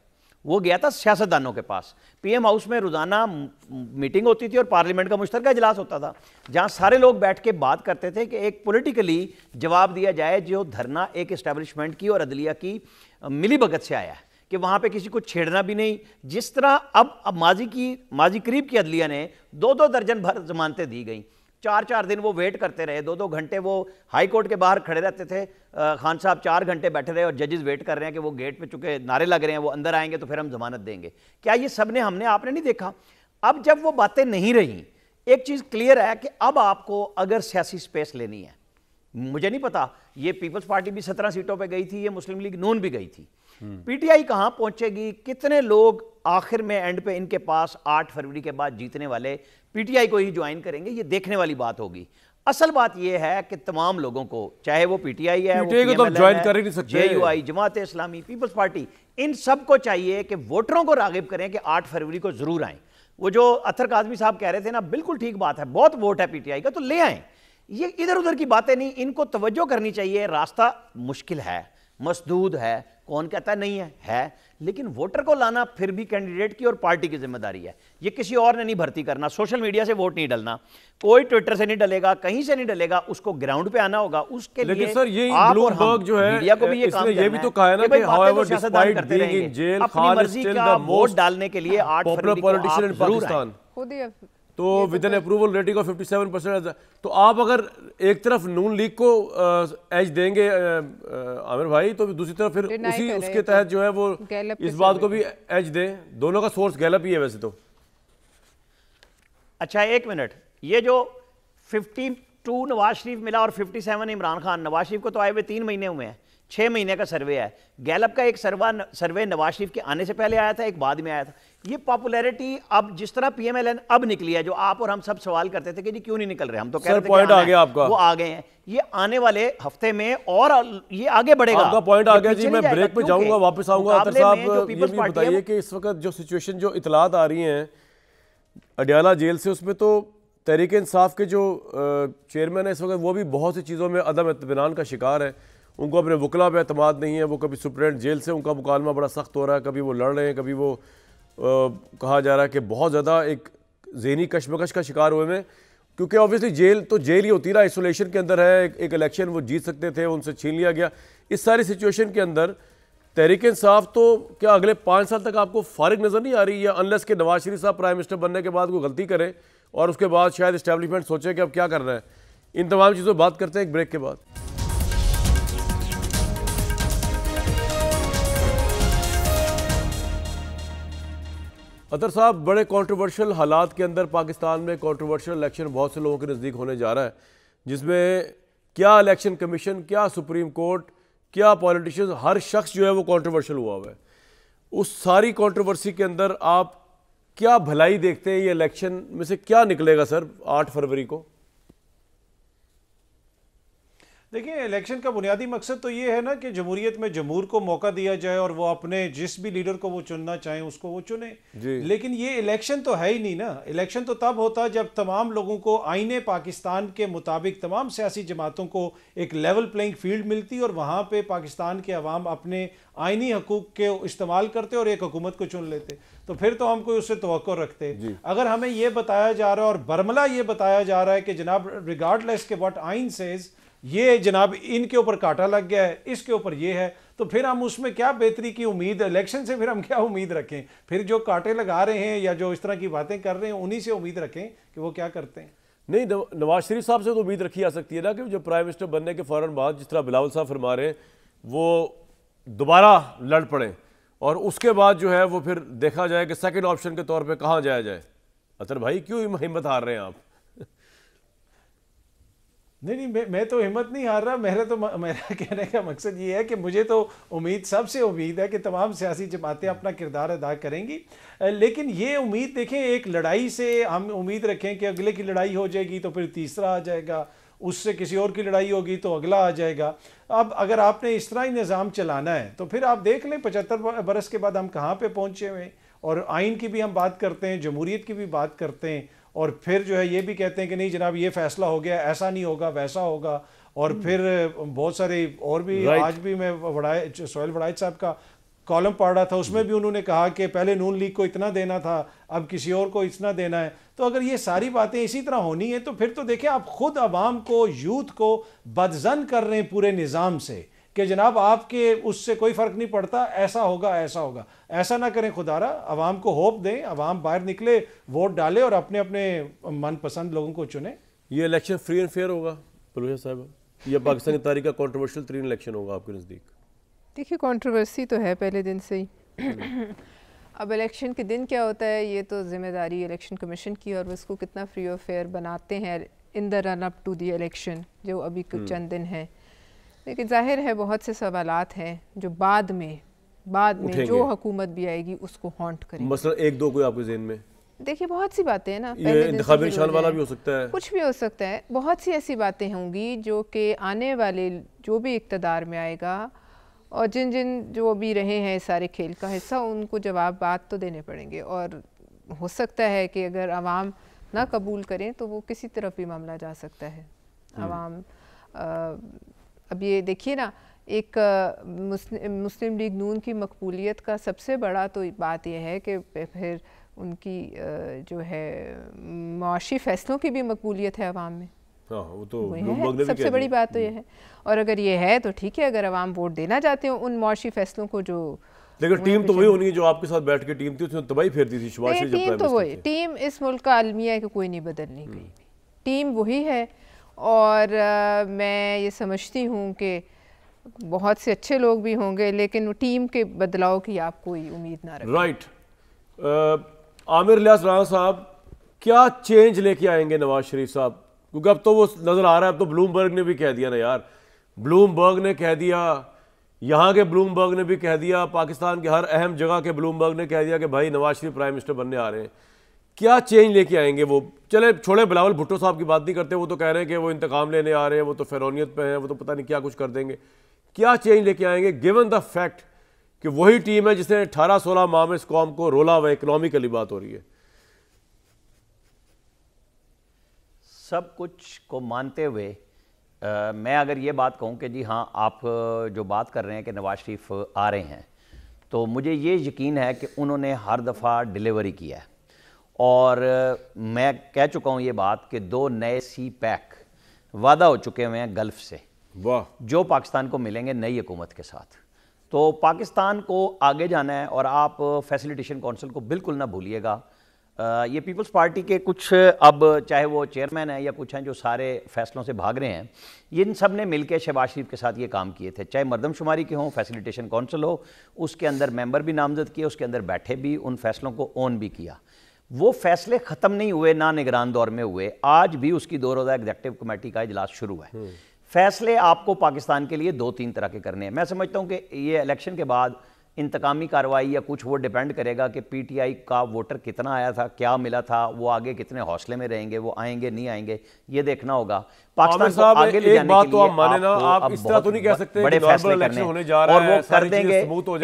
वो गया था सियासतदानों के पास। PM हाउस में रोजाना मीटिंग होती थी और पार्लियामेंट का मुश्तरका इजलास होता था, जहां सारे लोग बैठ के बात करते थे कि एक पॉलिटिकली जवाब दिया जाए जो धरना एक एस्टेब्लिशमेंट की और अदलिया की मिली भगत से आया है। कि वहाँ पे किसी को छेड़ना भी नहीं। जिस तरह अब माजी करीब की अदलिया ने 2-2 दर्जन भर जमानतें दी गई, 4-4 दिन वो वेट करते रहे, 2-2 घंटे वो हाई कोर्ट के बाहर खड़े रहते थे। खान साहब 4 घंटे बैठे रहे और जजेस वेट कर रहे हैं कि वो गेट पे चुके नारे लग रहे हैं, वो अंदर आएंगे तो फिर हम जमानत देंगे। क्या ये सब ने हमने आपने नहीं देखा? अब जब वो बातें नहीं रही, एक चीज़ क्लियर है कि अब आपको अगर सियासी स्पेस लेनी है, मुझे नहीं पता, ये पीपल्स पार्टी भी 17 सीटों पे गई थी, ये मुस्लिम लीग नून भी गई थी, पीटीआई कहाँ पहुंचेगी, कितने लोग आखिर में एंड पे इनके पास 8 फरवरी के बाद जीतने वाले पीटीआई को ही ज्वाइन करेंगे, ये देखने वाली बात होगी। असल बात यह है कि तमाम लोगों को, चाहे वो पीटीआई है, वो ज्वाइन कर ही नहीं सकते, JUI, Jamaat Islami, peoples party, इन सबको चाहिए कि वोटरों को रागिब करें कि 8 फरवरी को जरूर आए। वो जो अतर काजमी साहब कह रहे थे ना, बिल्कुल ठीक बात है, बहुत वोट है पीटीआई का, तो ले आए। ये इधर उधर की बातें नहीं, इनको तवज्जो करनी चाहिए। रास्ता मुश्किल है, मसदूद है, कौन कहता है नहीं है, लेकिन वोटर को लाना फिर भी कैंडिडेट की और पार्टी की जिम्मेदारी है। ये किसी और ने नहीं भर्ती करना, सोशल मीडिया से वोट नहीं डलना, कोई ट्विटर से नहीं डलेगा, कहीं से नहीं डलेगा, उसको ग्राउंड पे आना होगा। उसके लिए लेकिन सर ये ब्लूमबर्ग जो है, मीडिया को भी ये काम ये भी तो कहा है ना कि however despite being in jail, अपनी मर्जी का वोट डालने के लिए 8 फरवरी को पॉलिटिशियन इन पाकिस्तान, तो with an approval rating of 57%। तो आप अगर एक तरफ नून लीग को एज देंगे आमिर भाई, तो दूसरी तरफ फिर उसके तहत जो है वो इस बात को भी एज दें। दोनों का सोर्स गैलप ही है वैसे तो। अच्छा एक मिनट, ये जो 52 नवाज शरीफ मिला और 57 इमरान खान, नवाज शरीफ को तो आए हुए 3 महीने हुए हैं, 6 महीने का सर्वे है। गैलप का एक सर्वे नवाज शरीफ के आने से पहले आया था, एक बाद में आया था। ये पॉपुलैरिटी अब जिस तरह पीएमएलएन अब निकली है, जो आप और हम सब सवाल करते थे कि जी क्यों नहीं निकल रहे, हम तो कह रहे थे पॉइंट आ गया आपका, वो आ गए हैं। ये आने वाले हफ्ते में और ये आगे बढ़ेगा। आपका पॉइंट आ गया जी, मैं ब्रेक पे जाऊंगा, वापस आऊंगा। अतर साहब ये भी बताइए कि इस वक्त जो सिचुएशन, जो इतलात आ रही हैं अडियाला जेल से, उसमें तो तहरीक इंसाफ के जो चेयरमैन है इस वक्त, वो भी बहुत सी चीज़ों में अदम इत्मीनान का शिकार है। उनको अपने वकला पे एतमाद नहीं है, वो कभी सुप्रीडेंट जेल से उनका मुकालमा बड़ा सख्त हो रहा है, कभी वो लड़ रहे हैं, कभी वो कहा जा रहा है कि बहुत ज़्यादा एक ज़हनी कशमकश का शिकार हुए में, क्योंकि ऑब्वियसली जेल तो जेल ही होती है, आइसोलेशन के अंदर है। एक इलेक्शन वो जीत सकते थे, उनसे छीन लिया गया। इस सारी सिचुएशन के अंदर तहरीक इंसाफ तो क्या अगले 5 साल तक आपको फारिग नज़र नहीं आ रही है, अनलेस के नवाज शरीफ साहब प्राइम मिनिस्टर बनने के बाद कोई गलती करें और उसके बाद शायद इस्टेब्लिशमेंट सोचे कि अब क्या करना है। इन तमाम चीज़ों पर बात करते हैं एक ब्रेक के बाद। अतर साहब, बड़े कंट्रोवर्शियल हालात के अंदर पाकिस्तान में कंट्रोवर्शियल इलेक्शन बहुत से लोगों के नज़दीक होने जा रहा है, जिसमें क्या इलेक्शन कमीशन, क्या सुप्रीम कोर्ट, क्या पॉलिटिशियंस, हर शख्स जो है वो कंट्रोवर्शियल हुआ हुआ है। उस सारी कंट्रोवर्सी के अंदर आप क्या भलाई देखते हैं? ये इलेक्शन में से क्या निकलेगा सर 8 फरवरी को? देखिए, इलेक्शन का बुनियादी मकसद तो ये है ना कि जमहूरियत में जमहूर को मौका दिया जाए और वो अपने जिस भी लीडर को वो चुनना चाहें उसको वो चुने। लेकिन ये इलेक्शन तो है ही नहीं ना। इलेक्शन तो तब होता जब तमाम लोगों को आईने पाकिस्तान के मुताबिक तमाम सियासी जमातों को एक लेवल प्लेइंग फील्ड मिलती और वहाँ पे पाकिस्तान के अवाम अपने आइनी हकूक के इस्तेमाल करते और एक हुकूमत को चुन लेते। तो फिर तो हम कोई उससे तवक्को रखते। अगर हमें ये बताया जा रहा है और बरमला ये बताया जा रहा है कि जनाब रिगार्डलेस के व्हाट आइन सेज, ये जनाब इनके ऊपर कांटा लग गया है, इसके ऊपर ये है, तो फिर हम उसमें क्या बेहतरी की उम्मीद, इलेक्शन से फिर हम क्या उम्मीद रखें? फिर जो कांटे लगा रहे हैं या जो इस तरह की बातें कर रहे हैं उन्हीं से उम्मीद रखें कि वो क्या करते हैं। नहीं, नवाज शरीफ साहब से तो उम्मीद रखी जा सकती है ना कि जो प्राइम मिनिस्टर बनने के फ़ौरन बाद, जिस तरह बिलावल साहब फरमा रहे हैं, वो दोबारा लड़ पड़े और उसके बाद जो है वो फिर देखा जाए कि सेकंड ऑप्शन के तौर पे कहाँ जाया जाए। अतर भाई क्यों हिम्मत हार रहे हैं आप? नहीं, मैं तो हिम्मत नहीं हार रहा। मेरा कहने का मकसद ये है कि मुझे तो उम्मीद, सबसे उम्मीद है कि तमाम सियासी जमातें अपना किरदार अदा करेंगी। लेकिन ये उम्मीद देखें, एक लड़ाई से हम उम्मीद रखें कि अगले की लड़ाई हो जाएगी तो फिर तीसरा आ जाएगा, उससे किसी और की लड़ाई होगी तो अगला आ जाएगा। अब अगर आपने इस तरह ही निज़ाम चलाना है तो फिर आप देख लें 75 बरस के बाद हम कहाँ पे पहुँचे हुए। और आइन की भी हम बात करते हैं, जमहूरियत की भी बात करते हैं, और फिर जो है ये भी कहते हैं कि नहीं जनाब ये फैसला हो गया, ऐसा नहीं होगा, वैसा होगा। और फिर बहुत सारे और भी आज भी मैं सोहेल वड़ाइच साहब का कॉलम पढ़ रहा था, उसमें भी उन्होंने कहा कि पहले नून लीग को इतना देना था, अब किसी और को इतना देना है। तो अगर ये सारी बातें इसी तरह होनी है तो फिर तो देखिए आप खुद अवाम को, यूथ को बदजन कर रहे हैं पूरे निज़ाम से कि जनाब आपके उससे कोई फ़र्क नहीं पड़ता, ऐसा होगा ऐसा होगा। ऐसा ना करें खुदारा, अवाम को होप दें, अवाम बाहर निकले, वोट डाले और अपने अपने मनपसंद लोगों को चुने। ये इलेक्शन फ्री एंड फेयर होगा परवेज़ साहब? यह पाकिस्तानी तारीख का कंट्रोवर्शियल तरीन इलेक्शन होगा आपके नज़दीक? देखिए कंट्रोवर्सी तो है पहले दिन से ही। अब इलेक्शन के दिन क्या होता है ये तो ज़िम्मेदारी इलेक्शन कमीशन की, और उसको कितना फ्री और फेयर बनाते हैं in the run up to the election, जो अभी कुछ चंद दिन है। लेकिन जाहिर है बहुत से सवालात हैं जो बाद में जो हुकूमत भी आएगी उसको हॉन्ट करेंगे। मसलन एक दो कोई आपके ज़हन में? देखिए बहुत सी बातें हैं ना, ये इंतखाबी निशान वाला भी हो सकता है, कुछ भी हो सकता है। बहुत सी ऐसी बातें होंगी जो कि आने वाले जो भी इक़्तिदार में आएगा और जिन जिन जो अभी रहे हैं सारे खेल का हिस्सा, उनको जवाब बात तो देने पड़ेंगे। और हो सकता है कि अगर आवाम ना कबूल करें तो वो किसी तरफ भी मामला जा सकता है। आवाम अब ये देखिए ना, एक मुस्लिम लीग नून की मकबूलियत का सबसे बड़ा तो बात यह है कि फिर उनकी जो है मुआशी फ़ैसलों की भी मकबूलियत है आवाम में। हाँ, वो तो है, सबसे बड़ी बात तो ये है। और अगर ये है तो ठीक है, अगर आवाम वोट देना चाहते हो उन मुआशी फ़ैसलों को जो, लेकिन टीम तो वही होनी जो आपके साथ बैठ के टीम थी, उसने तबाही फेर दी थी शहबाज शरीफ जब टीम तो वही, टीम इस मुल्क का अलमिया है कि कोई नहीं बदलनी, कहीं टीम वही है। और मैं ये समझती हूँ कि बहुत से अच्छे लोग भी होंगे लेकिन टीम के बदलाव की आप कोई उम्मीद ना रखें। राइट। आमिर इलियास राणा साहब क्या चेंज लेके आएंगे नवाज शरीफ साहब? क्योंकि अब तो वो नज़र आ रहा है, अब तो ब्लूमबर्ग ने भी कह दिया ना यार, ब्लूमबर्ग ने कह दिया, यहाँ के ब्लूमबर्ग ने भी कह दिया, पाकिस्तान के हर अहम जगह के ब्लूमबर्ग ने कह दिया कि भाई नवाज शरीफ प्राइम मिनिस्टर बनने आ रहे हैं। क्या चेंज लेके आएंगे वो? चले छोड़े, बिलावल भुट्टो साहब की बात नहीं करते, वो तो कह रहे हैं कि वो इंतकाम लेने आ रहे हैं, वो तो फ़िरौनियत पे हैं, वो तो पता नहीं क्या कुछ कर देंगे। क्या चेंज लेके आएंगे गिवन द फैक्ट कि वही टीम है जिसने 18-16 माह में इस कौम को रोला हुआ? इकोनॉमिकली बात हो रही है। सब कुछ को मानते हुए मैं अगर ये बात कहूँ कि जी हाँ, आप जो बात कर रहे हैं कि नवाज शरीफ आ रहे हैं, तो मुझे ये यकीन है कि उन्होंने हर दफ़ा डिलीवरी किया है। और मैं कह चुका हूँ ये बात कि 2 नए सी पैक वादा हो चुके हुए हैं गल्फ़ से, वाह, जो पाकिस्तान को मिलेंगे नई हुकूमत के साथ। तो पाकिस्तान को आगे जाना है और आप फैसिलिटेशन काउंसिल को बिल्कुल ना भूलिएगा। ये पीपल्स पार्टी के कुछ, अब चाहे वो चेयरमैन हैं या कुछ हैं जो सारे फैसलों से भाग रहे हैं, इन सब ने मिलकर शहबाज शरीफ के साथ ये काम किए थे। चाहे मरदमशुमारी के हों, फैसिलिटेशन काउंसिल हो, उसके अंदर मेंबर भी नामजद किए, उसके अंदर बैठे भी, उन फैसलों को ओन भी किया। वो फैसले ख़त्म नहीं हुए, ना निगरान दौर में हुए, आज भी उसकी 2 रोज़ा एग्जीक्यूटिव कमेटी का इजलास शुरू है। फैसले आपको पाकिस्तान के लिए 2-3 तरह के करने हैं। मैं समझता हूँ कि ये इलेक्शन के बाद इंतकामी कार्रवाई या कुछ वो डिपेंड करेगा कि पीटीआई का वोटर कितना आया था, क्या मिला था, वो आगे कितने हौसले में रहेंगे, वो आएंगे नहीं आएंगे, ये देखना होगा। पाकिस्तान को आगे ले जाने के लिए आप इस तरह तो नहीं कह सकते बड़े फैसले करने होने जा रहा है, और वो कर देंगे।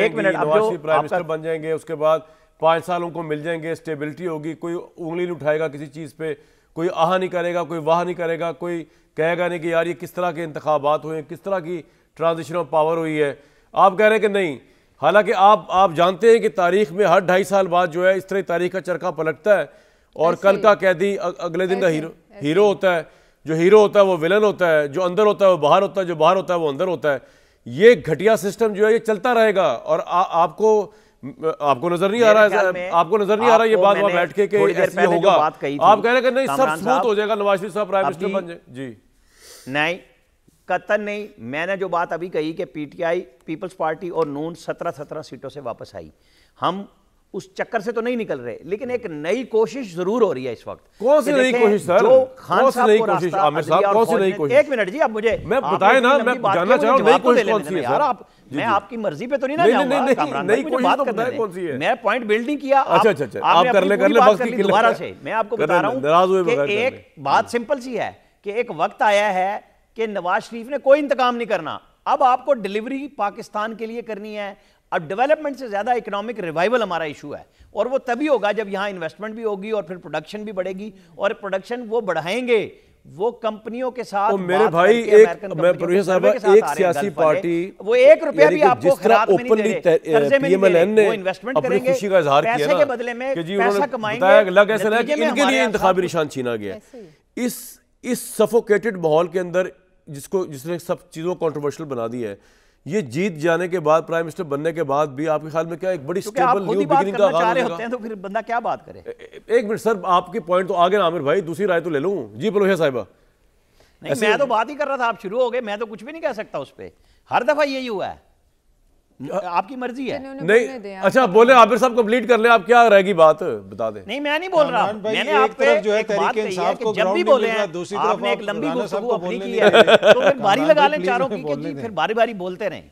एक minute, Nawaz Sharif prime minister बन जाएंगे, उसके बाद 5 साल उनको मिल जाएंगे, स्टेबिलिटी होगी, कोई उंगली नहीं उठाएगा किसी चीज़ पे, कोई आह नहीं करेगा, कोई वाह नहीं करेगा, कोई कहेगा नहीं कि यार ये किस तरह के इंतखाबात हुए, किस तरह की ट्रांजिशन ऑफ पावर हुई है। आप कह रहे हैं कि नहीं, हालांकि आप जानते हैं कि तारीख में हर 2.5 साल बाद जो है इस तरह तारीख का चरखा पलटता है और कल का कैदी अगले दिन का हीरो होता है। जो हीरो होता है वो विलन होता है, जो अंदर होता है वो बाहर होता है, जो बाहर होता है वो अंदर होता है। ये घटिया सिस्टम जो है ये चलता रहेगा। और आपको नजर नहीं आ रहा है, आपको नजर नहीं आ रहा ये बात वहां बैठ के ऐसे होगा? आप कह रहे हैं कि नहीं सब स्मूथ हो जाएगा, नवाज शरीफ साहब प्राइम मिनिस्टर बन जाए? जी नहीं, कतन नहीं। मैंने जो बात अभी कही कि पीटीआई, पीपल्स पार्टी और नून 17 सीटों से वापस आई, हम उस चक्कर से तो नहीं निकल रहे, लेकिन एक नई कोशिश जरूर हो रही है इस वक्त। कौन सी नई कोशिश सर? जो खान साहब को रास्ता, आमिर साहब कौन सी नई कोशिश? एक मिनट जी, अब मुझे मैं बताएं ना, मैं जानना चाह रहा हूं नई कोशिश कौन सी है सर? आप, मैं आपकी मर्जी पे तो नहीं ना जाऊंगा, नई कोशिश तो बताएं कौन सी है? मैं पॉइंट बिल्ड नहीं किया। अच्छा, आप कर ले बस की दोबारा से मैं आपको बता रहा हूं कि एक बात सिंपल सी है कि एक वक्त आया है कि नवाज शरीफ ने कोई इंतकाम नहीं करना, अब आपको डिलीवरी पाकिस्तान के लिए करनी है। अब डेवलपमेंट से ज्यादा इकोनॉमिक रिवाइवल हमारा इशू है, और वो तभी होगा जब यहां इन्वेस्टमेंट भी होगी और फिर प्रोडक्शन भी बढ़ेगी, और प्रोडक्शन वो बढ़ाएंगे वो कंपनियों के साथ। तो मेरे भाई एक सियासी पार्टी, वो 1 रुपया भी आपको खिरात में नहीं दे रहे, कर्जे में नहीं दे रहे, वो इन्वेस्टमेंट करेंगे, खुशी का इजहार किया पैसे के बदले में पैसा कमाएंगे, इनके लिए इंतखाबी निशान छीना गया। इस सफोकेटेड माहौल के अंदर जिसने सब चीज़ों को कंट्रोवर्शियल बना दी है, ये जीत जाने के बाद, प्राइम मिनिस्टर बनने के बाद भी आपके ख्याल में क्या एक बड़ी स्टेबल न्यू बिगिनिंग का आगाज होते हैं, तो फिर बंदा क्या बात करे? एक मिनट सर, आपके पॉइंट तो आगे ना आमिर भाई, दूसरी राय तो ले लूं जी। पलोहिया साहिबा, नहीं मैं तो बात ही कर रहा था, आप शुरू हो गए, मैं तो कुछ भी नहीं कह सकता उस पर। हर दफा यही हुआ है, आपकी मर्जी है। नहीं अच्छा बोले आमिर साहब, कंप्लीट कर ले, आप क्या रहेगी बात बता दें। नहीं मैं नहीं बोल रहा, मैंने आपको जो है तहरीक इंसाफ को जब भी बोले हैं, आपने एक लंबी गुफ्तगू अपनी की है, तो फिर बारी लगा लें चारों की कि जी फिर बारी बारी बोलते रहें।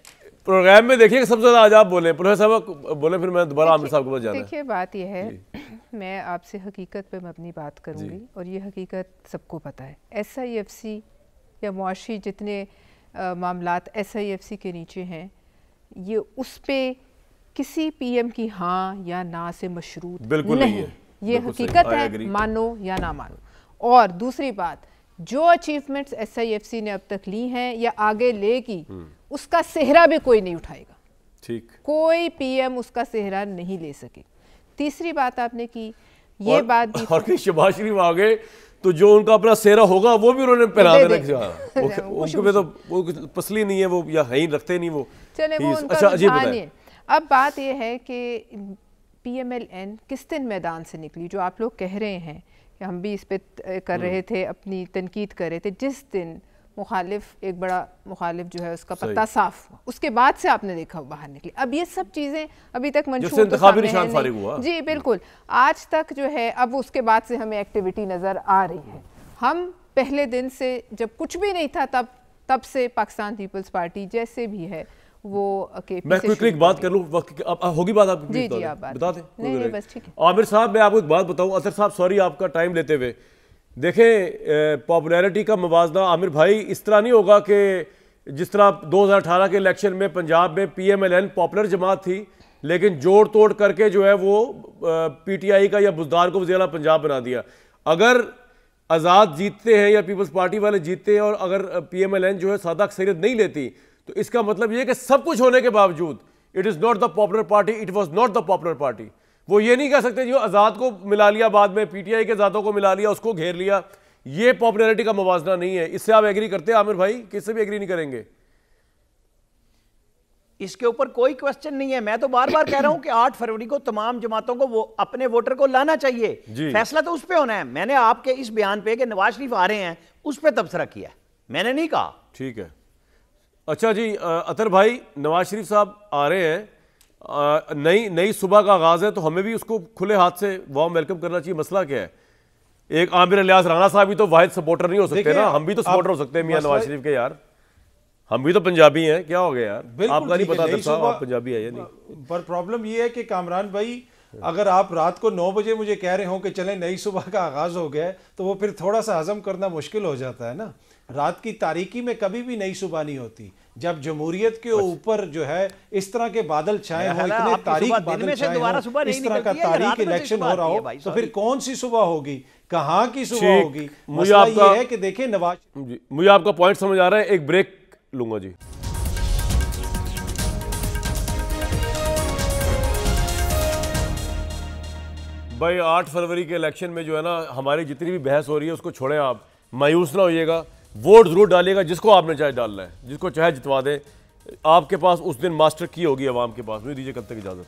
प्रोग्राम में देखिए सबसे ज्यादा आज आप बोले, प्रोफेसर साहब बोले, फिर मैं दोबारा आमिर साहब के पास जाना है। देखिए बात यह है, मैं आपसे हकीकत पे अपनी बात करूंगी और ये हकीकत सबको पता है। SIFC या मुआशी जितने मामलात SIFC के नीचे हैं, ये उस पे किसी PM की हाँ या ना से मशरूत बिल्कुल नहीं है, ये हकीकत है, मानो या ना मानो। और दूसरी बात, जो अचीवमेंट्स SIFC ने अब तक ली हैं या आगे लेगी, उसका सेहरा भी कोई नहीं उठाएगा। ठीक, कोई PM उसका सेहरा नहीं ले सके। तीसरी बात आपने की, ये बात भी, और शहबाज शरीफ आ गए तो जो उनका अपना सेहरा होगा वो भी उन्होंने पहना देना। उनके पे तो वो पसली नहीं है, वो या है ही रखते नहीं वो। चले वो उनका रुझान है। अब बात ये है कि PMLN किस दिन मैदान से निकली, जो आप लोग कह रहे हैं कि हम भी इस पे कर रहे थे, अपनी तनकीद कर रहे थे, जिस दिन मुखालिफ एक बड़ा मुखालिफ जो है उसका पत्ता साफ हुआ, उसके बाद से आपने देखा बाहर निकली। अब ये सब चीज़ें अभी तक मंशूर तो सामने है। जी बिल्कुल, आज तक जो है, अब उसके बाद से हमें एक्टिविटी नज़र आ रही है। हम पहले दिन से, जब कुछ भी नहीं था, तब से पाकिस्तान पीपल्स पार्टी जैसे भी है वो मैं क्विकली एक बात कर लूँ, होगी बात आपकी? जी जी आप बता दें। नहीं बस ठीक है। आमिर साहब मैं आपको एक बात बताऊँ, असर साहब सॉरी आपका टाइम लेते हुए, देखें पॉपुलैरिटी का मवाजना आमिर भाई इस तरह नहीं होगा कि जिस तरह 2018 के इलेक्शन में पंजाब में PMLN पॉपुलर जमात थी, लेकिन जोड़ तोड़ करके जो है वो PTI का या बुज़दार को वज़ीर आला पंजाब बना दिया। अगर आज़ाद जीतते हैं या पीपल्स पार्टी वाले जीतते हैं और अगर PMLN जो है सादा अक्सरियत नहीं लेती, तो इसका मतलब ये कि सब कुछ होने के बावजूद it is not the popular party, it was not the popular party. वो ये नहीं कह सकते जो आज़ाद को मिला लिया, बाद में PTI के ज़ातों को मिला लिया, उसको घेर लिया, ये पॉपुलैरिटी का मवाजना नहीं है। इससे आप एग्री करते हैं आमिर भाई? किससे भी एग्री नहीं करेंगे? इसके ऊपर कोई क्वेश्चन नहीं है। मैं तो बार बार कह रहा हूं कि 8 फरवरी को तमाम जमातों को वो अपने वोटर को लाना चाहिए, फैसला तो उस पर होना है। मैंने आपके इस बयान पे कि नवाज शरीफ आ रहे हैं उस पर तबसरा किया, मैंने नहीं कहा। ठीक है, अच्छा जी अतर भाई, नवाज शरीफ साहब आ रहे हैं, नई सुबह का आगाज है, तो हमें भी उसको खुले हाथ से वार्म वेलकम करना चाहिए। मसला क्या है? एक आमिर इलियास राणा साहब भी तो वाहिद सपोर्टर नहीं हो सकते ना, हम भी तो सपोर्टर हो सकते हैं मियां नवाज शरीफ के। यार हम भी तो पंजाबी हैं, क्या हो गया यार? आपका नहीं पता था आप पंजाबी है या नहीं? पर प्रॉब्लम ये है कि कामरान भाई, अगर आप रात को 9 बजे मुझे कह रहे हो कि चलें नई सुबह का आगाज हो गया है, तो वो फिर थोड़ा सा हजम करना मुश्किल हो जाता है ना। रात की तारीकी में कभी भी नई सुबह नहीं होती। जब जमहूरियत के ऊपर जो है इस तरह के बादल छाए हो, इतने तारीख बादल छाए हो, इस तरह का तारीख इलेक्शन हो रहा हो, तो फिर कौन सी सुबह होगी, कहाँ की सुबह होगी? मसला ये है कि देखिए नवाज, मुझे आपका पॉइंट समझ आ रहा है, एक ब्रेक लूंगा जी। भाई 8 फरवरी के इलेक्शन में जो है ना, हमारी जितनी भी बहस हो रही है उसको छोड़ें, आप मायूस ना होइएगा, वोट जरूर डालिएगा जिसको आपने चाहे डालना है, जिसको चाहे जितवा दें। आपके पास उस दिन मास्टर की होगी आवाम के पास। मुझे दीजिए कब तक इजाजत।